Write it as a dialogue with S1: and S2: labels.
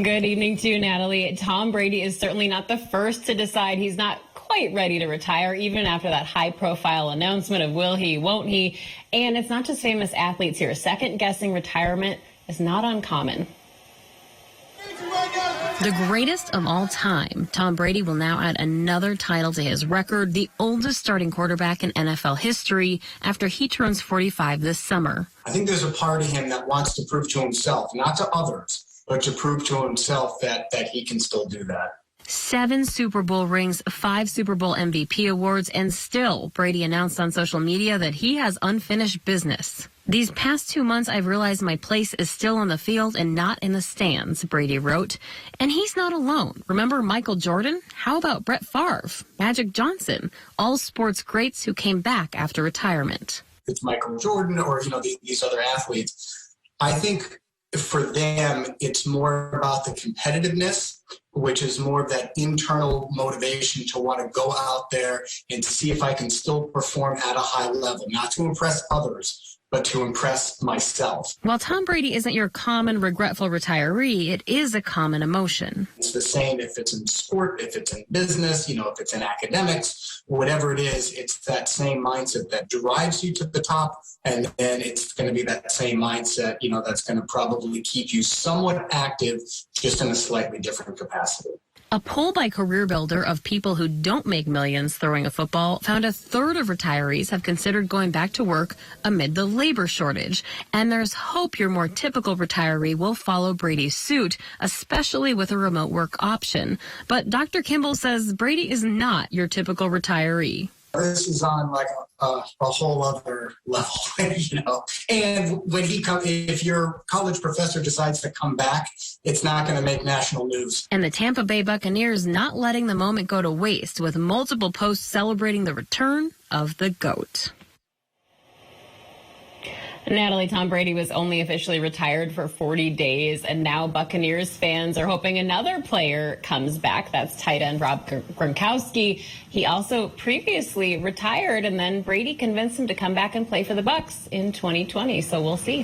S1: Good evening to you, Natalie. Tom Brady is certainly not the first to decide he's not quite ready to retire, even after that high-profile announcement of will he, won't he. And it's not just famous athletes here. Second-guessing retirement is not uncommon.
S2: The greatest of all time, Tom Brady will now add another title to his record, the oldest starting quarterback in NFL history, after he turns 45 this summer.
S3: I think there's a part of him that wants to prove to himself, not to others, but to prove to himself that he can still do that.
S2: 7 Super Bowl rings, 5 Super Bowl MVP awards, and still, Brady announced on social media that he has unfinished business. These past 2 months, I've realized my place is still on the field and not in the stands, Brady wrote. And he's not alone. Remember Michael Jordan? How about Brett Favre, Magic Johnson, all sports greats who came back after retirement?
S3: It's Michael Jordan or, these other athletes. I think for them, it's more about the competitiveness, which is more of that internal motivation to want to go out there and to see if I can still perform at a high level, not to impress others, but to impress myself.
S2: While Tom Brady isn't your common regretful retiree, it is a common emotion.
S3: It's the same if it's in sport, if it's in business, if it's in academics, whatever it is, it's that same mindset that drives you to the top. And then it's going to be that same mindset, that's going to probably keep you somewhat active, just in a slightly different capacity.
S2: A poll by CareerBuilder of people who don't make millions throwing a football found a third of retirees have considered going back to work amid the labor shortage. And there's hope your more typical retiree will follow Brady's suit, especially with a remote work option. But Dr. Kimball says Brady is not your typical retiree.
S3: This is on like a whole other level, And when if your college professor decides to come back, it's not going to make national news.
S2: And the Tampa Bay Buccaneers not letting the moment go to waste, with multiple posts celebrating the return of the GOAT.
S1: Natalie, Tom Brady was only officially retired for 40 days, and now Buccaneers fans are hoping another player comes back. That's tight end Rob Gronkowski. He also previously retired, and then Brady convinced him to come back and play for the Bucs in 2020, so we'll see.